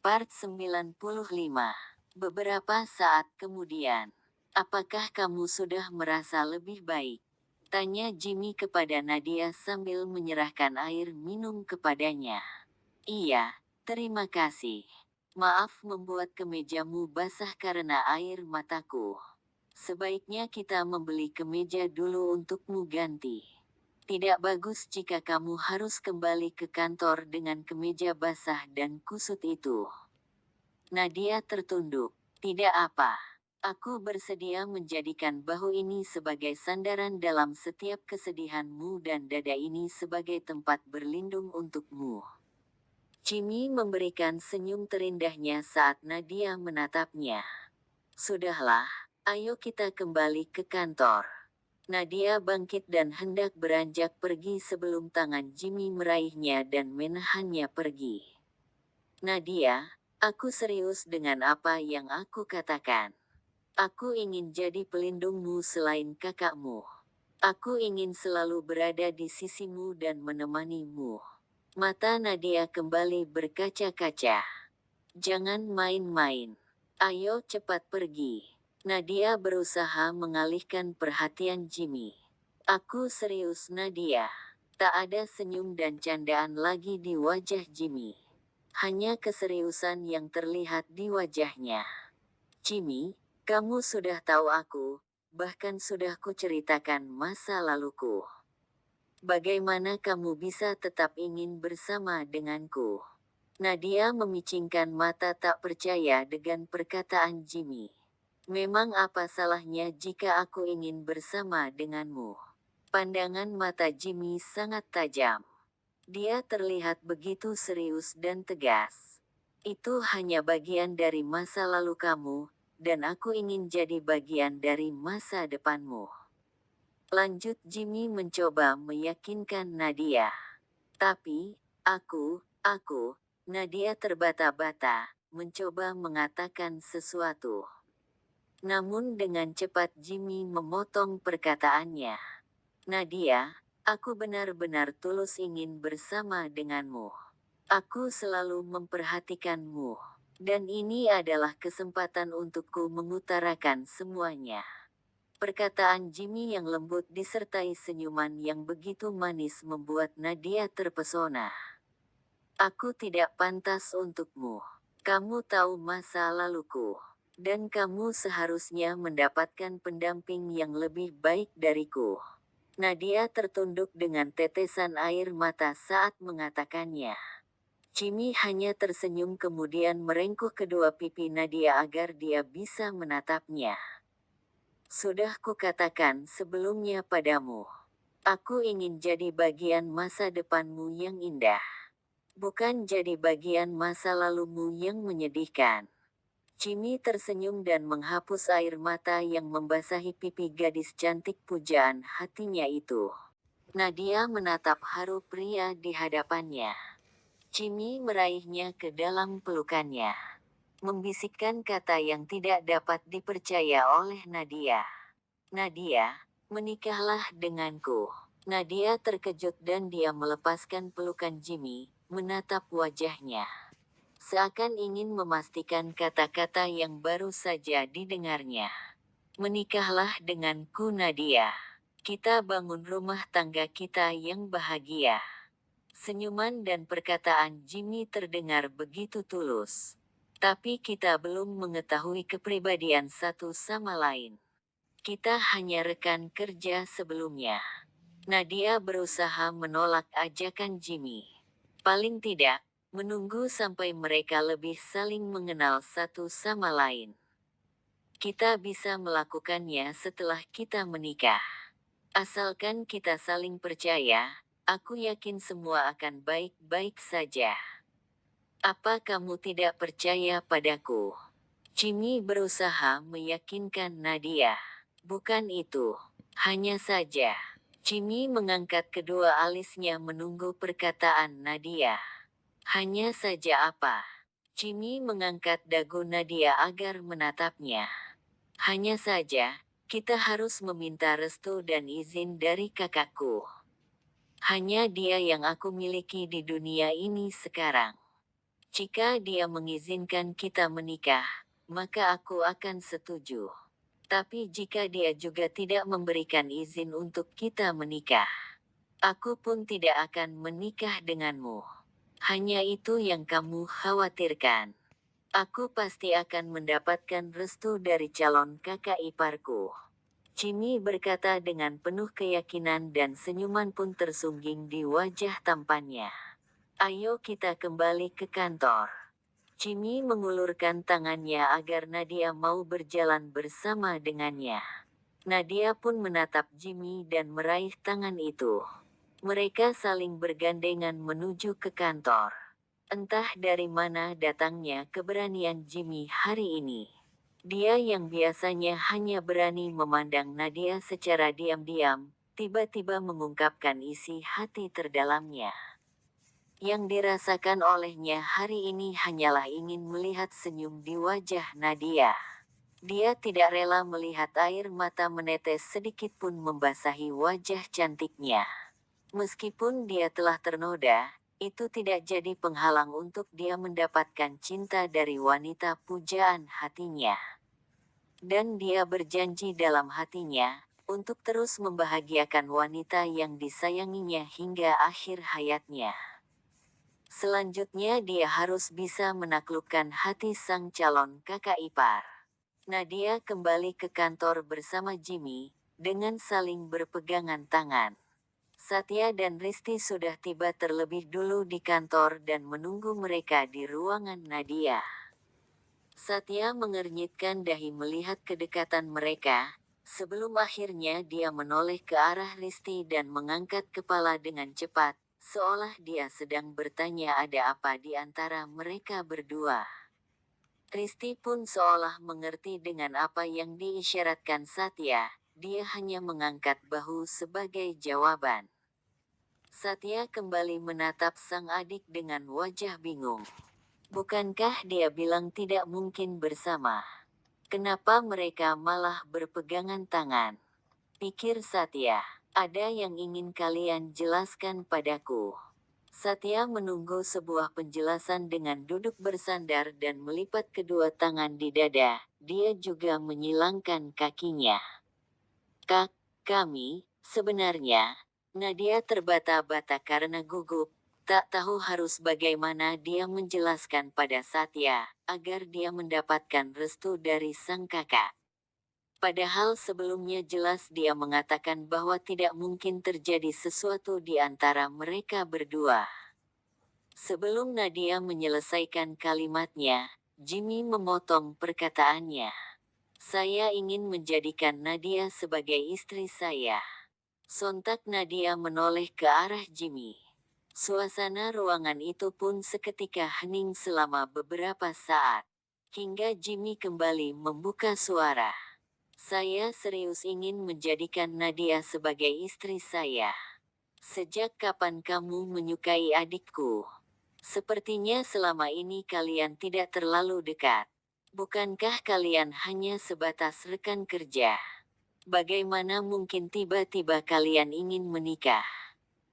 Part 95. Beberapa saat kemudian. Apakah kamu sudah merasa lebih baik? Tanya Jimmy kepada Nadia sambil menyerahkan air minum kepadanya. Iya, terima kasih. Maaf membuat kemejamu basah karena air mataku. Sebaiknya kita membeli kemeja dulu untukmu ganti. Tidak bagus jika kamu harus kembali ke kantor dengan kemeja basah dan kusut itu. Nadia tertunduk. Tidak apa. Aku bersedia menjadikan bahu ini sebagai sandaran dalam setiap kesedihanmu dan dada ini sebagai tempat berlindung untukmu. Jimmy memberikan senyum terindahnya saat Nadia menatapnya. Sudahlah, ayo kita kembali ke kantor. Nadia bangkit dan hendak beranjak pergi sebelum tangan Jimmy meraihnya dan menahannya pergi. Nadia, aku serius dengan apa yang aku katakan. Aku ingin jadi pelindungmu selain kakakmu. Aku ingin selalu berada di sisimu dan menemanimu. Mata Nadia kembali berkaca-kaca. Jangan main-main. Ayo cepat pergi. Nadia berusaha mengalihkan perhatian Jimmy. Aku serius Nadia. Tak ada senyum dan candaan lagi di wajah Jimmy. Hanya keseriusan yang terlihat di wajahnya. Jimmy, kamu sudah tahu aku, bahkan sudah kuceritakan masa laluku. Bagaimana kamu bisa tetap ingin bersama denganku? Nadia memicingkan mata tak percaya dengan perkataan Jimmy. Memang apa salahnya jika aku ingin bersama denganmu? Pandangan mata Jimmy sangat tajam. Dia terlihat begitu serius dan tegas. Itu hanya bagian dari masa lalu kamu, dan aku ingin jadi bagian dari masa depanmu. Lanjut Jimmy mencoba meyakinkan Nadia. Tapi, aku, Nadia terbata-bata, mencoba mengatakan sesuatu. Namun dengan cepat Jimmy memotong perkataannya. Nadia, aku benar-benar tulus ingin bersama denganmu. Aku selalu memperhatikanmu. Dan ini adalah kesempatan untukku mengutarakan semuanya. Perkataan Jimmy yang lembut disertai senyuman yang begitu manis membuat Nadia terpesona. Aku tidak pantas untukmu. Kamu tahu masa laluku. Dan kamu seharusnya mendapatkan pendamping yang lebih baik dariku. Nadia tertunduk dengan tetesan air mata saat mengatakannya. Jimmy hanya tersenyum kemudian merengkuh kedua pipi Nadia agar dia bisa menatapnya. Sudah kukatakan sebelumnya padamu. Aku ingin jadi bagian masa depanmu yang indah. Bukan jadi bagian masa lalumu yang menyedihkan. Jimmy tersenyum dan menghapus air mata yang membasahi pipi gadis cantik pujaan hatinya itu. Nadia menatap haru pria di hadapannya. Jimmy meraihnya ke dalam pelukannya. Membisikkan kata yang tidak dapat dipercaya oleh Nadia. Nadia, menikahlah denganku. Nadia terkejut dan dia melepaskan pelukan Jimmy, menatap wajahnya. Seakan ingin memastikan kata-kata yang baru saja didengarnya. Menikahlah denganku Nadia. Kita bangun rumah tangga kita yang bahagia. Senyuman dan perkataan Jimmy terdengar begitu tulus. Tapi kita belum mengetahui kepribadian satu sama lain. Kita hanya rekan kerja sebelumnya. Nadia berusaha menolak ajakan Jimmy. Paling tidak, menunggu sampai mereka lebih saling mengenal satu sama lain. Kita bisa melakukannya setelah kita menikah. Asalkan kita saling percaya, aku yakin semua akan baik-baik saja. Apa kamu tidak percaya padaku? Jimmy berusaha meyakinkan Nadia. Bukan itu. Hanya saja. Jimmy mengangkat kedua alisnya menunggu perkataan Nadia. Hanya saja apa? Jimmy mengangkat dagu Nadia agar menatapnya. Hanya saja, kita harus meminta restu dan izin dari kakakku. Hanya dia yang aku miliki di dunia ini sekarang. Jika dia mengizinkan kita menikah, maka aku akan setuju. Tapi jika dia juga tidak memberikan izin untuk kita menikah, aku pun tidak akan menikah denganmu. Hanya itu yang kamu khawatirkan. Aku pasti akan mendapatkan restu dari calon kakak iparku. Jimmy berkata dengan penuh keyakinan dan senyuman pun tersungging di wajah tampannya. Ayo kita kembali ke kantor. Jimmy mengulurkan tangannya agar Nadia mau berjalan bersama dengannya. Nadia pun menatap Jimmy dan meraih tangan itu. Mereka saling bergandengan menuju ke kantor. Entah dari mana datangnya keberanian Jimmy hari ini. Dia yang biasanya hanya berani memandang Nadia secara diam-diam, tiba-tiba mengungkapkan isi hati terdalamnya. Yang dirasakan olehnya hari ini hanyalah ingin melihat senyum di wajah Nadia. Dia tidak rela melihat air mata menetes sedikit pun membasahi wajah cantiknya. Meskipun dia telah ternoda, itu tidak jadi penghalang untuk dia mendapatkan cinta dari wanita pujaan hatinya. Dan dia berjanji dalam hatinya, untuk terus membahagiakan wanita yang disayanginya hingga akhir hayatnya. Selanjutnya dia harus bisa menaklukkan hati sang calon kakak ipar. Nadia kembali ke kantor bersama Jimmy, dengan saling berpegangan tangan. Satya dan Risti sudah tiba terlebih dulu di kantor dan menunggu mereka di ruangan Nadia. Satya mengernyitkan dahi melihat kedekatan mereka, sebelum akhirnya dia menoleh ke arah Risti dan mengangkat kepala dengan cepat, seolah dia sedang bertanya ada apa di antara mereka berdua. Risti pun seolah mengerti dengan apa yang diisyaratkan Satya, dia hanya mengangkat bahu sebagai jawaban. Satya kembali menatap sang adik dengan wajah bingung. Bukankah dia bilang tidak mungkin bersama? Kenapa mereka malah berpegangan tangan? Pikir Satya, ada yang ingin kalian jelaskan padaku. Satya menunggu sebuah penjelasan dengan duduk bersandar dan melipat kedua tangan di dada, dia juga menyilangkan kakinya. Kami, sebenarnya, Nadia terbata-bata karena gugup, tak tahu harus bagaimana dia menjelaskan pada Satya, agar dia mendapatkan restu dari sang kakak. Padahal sebelumnya jelas dia mengatakan bahwa tidak mungkin terjadi sesuatu di antara mereka berdua. Sebelum Nadia menyelesaikan kalimatnya, Jimmy memotong perkataannya. Saya ingin menjadikan Nadia sebagai istri saya. Sontak Nadia menoleh ke arah Jimmy. Suasana ruangan itu pun seketika hening selama beberapa saat. Hingga Jimmy kembali membuka suara. Saya serius ingin menjadikan Nadia sebagai istri saya. Sejak kapan kamu menyukai adikku? Sepertinya selama ini kalian tidak terlalu dekat. Bukankah kalian hanya sebatas rekan kerja? Bagaimana mungkin tiba-tiba kalian ingin menikah?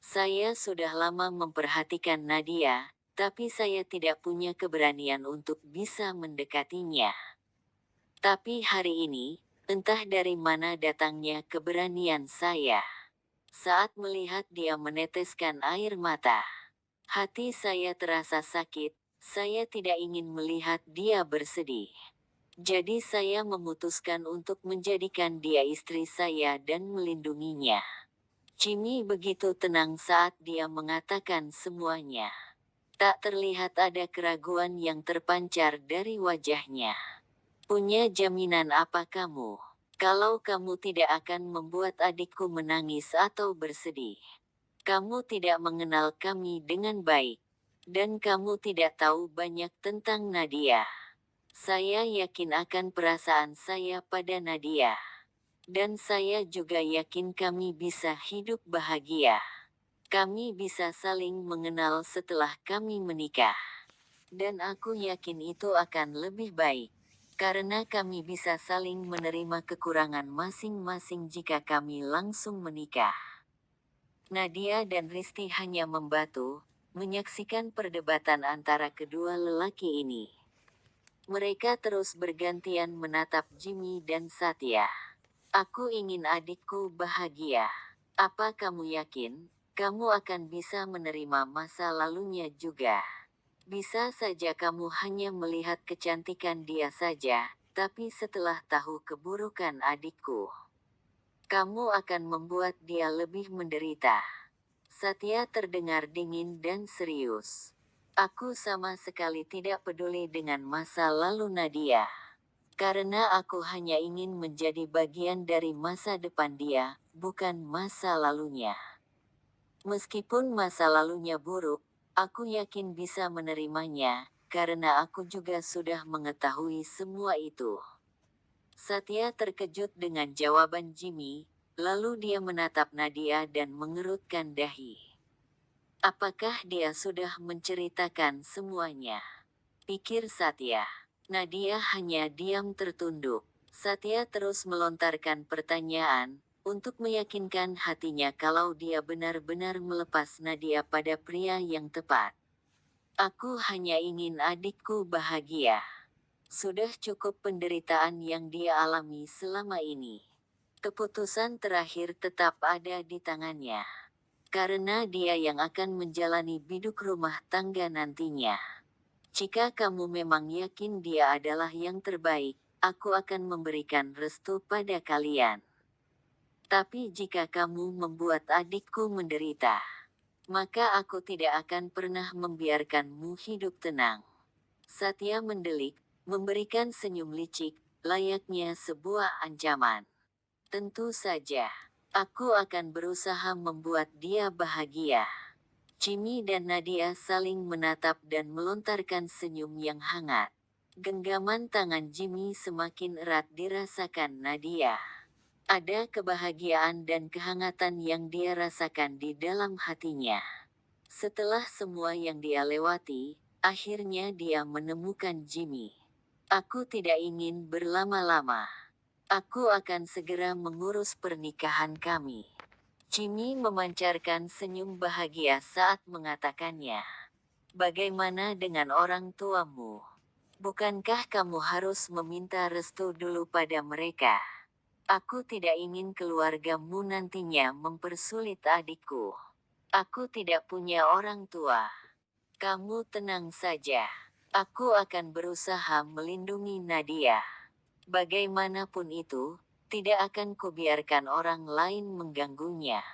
Saya sudah lama memperhatikan Nadia, tapi saya tidak punya keberanian untuk bisa mendekatinya. Tapi hari ini, entah dari mana datangnya keberanian saya. Saat melihat dia meneteskan air mata, hati saya terasa sakit, saya tidak ingin melihat dia bersedih. Jadi saya memutuskan untuk menjadikan dia istri saya dan melindunginya. Jimmy begitu tenang saat dia mengatakan semuanya. Tak terlihat ada keraguan yang terpancar dari wajahnya. Punya jaminan apa kamu? Kalau kamu tidak akan membuat adikku menangis atau bersedih. Kamu tidak mengenal kami dengan baik. Dan kamu tidak tahu banyak tentang Nadia. Saya yakin akan perasaan saya pada Nadia. Dan saya juga yakin kami bisa hidup bahagia. Kami bisa saling mengenal setelah kami menikah. Dan aku yakin itu akan lebih baik. Karena kami bisa saling menerima kekurangan masing-masing jika kami langsung menikah. Nadia dan Risti hanya membatu, menyaksikan perdebatan antara kedua lelaki ini. Mereka terus bergantian menatap Jimmy dan Satya. Aku ingin adikku bahagia. Apa kamu yakin, kamu akan bisa menerima masa lalunya juga? Bisa saja kamu hanya melihat kecantikan dia saja, tapi setelah tahu keburukan adikku, kamu akan membuat dia lebih menderita. Satya terdengar dingin dan serius. Aku sama sekali tidak peduli dengan masa lalu Nadia. Karena aku hanya ingin menjadi bagian dari masa depan dia, bukan masa lalunya. Meskipun masa lalunya buruk, aku yakin bisa menerimanya, karena aku juga sudah mengetahui semua itu. Satya terkejut dengan jawaban Jimmy, lalu dia menatap Nadia dan mengerutkan dahi. Apakah dia sudah menceritakan semuanya? Pikir Satya. Nadia hanya diam tertunduk. Satya terus melontarkan pertanyaan, untuk meyakinkan hatinya kalau dia benar-benar melepas Nadia pada pria yang tepat. Aku hanya ingin adikku bahagia. Sudah cukup penderitaan yang dia alami selama ini. Keputusan terakhir tetap ada di tangannya. Karena dia yang akan menjalani biduk rumah tangga nantinya. Jika kamu memang yakin dia adalah yang terbaik, aku akan memberikan restu pada kalian. Tapi jika kamu membuat adikku menderita, maka aku tidak akan pernah membiarkanmu hidup tenang. Satya mendelik, memberikan senyum licik, layaknya sebuah ancaman. Tentu saja, aku akan berusaha membuat dia bahagia. Jimmy dan Nadia saling menatap dan melontarkan senyum yang hangat. Genggaman tangan Jimmy semakin erat dirasakan Nadia. Ada kebahagiaan dan kehangatan yang dia rasakan di dalam hatinya. Setelah semua yang dia lewati, akhirnya dia menemukan Jimmy. Aku tidak ingin berlama-lama. Aku akan segera mengurus pernikahan kami. Jimmy memancarkan senyum bahagia saat mengatakannya. Bagaimana dengan orang tuamu? Bukankah kamu harus meminta restu dulu pada mereka? Aku tidak ingin keluargamu nantinya mempersulit adikku. Aku tidak punya orang tua. Kamu tenang saja. Aku akan berusaha melindungi Nadia. Bagaimanapun itu, tidak akan kubiarkan orang lain mengganggunya.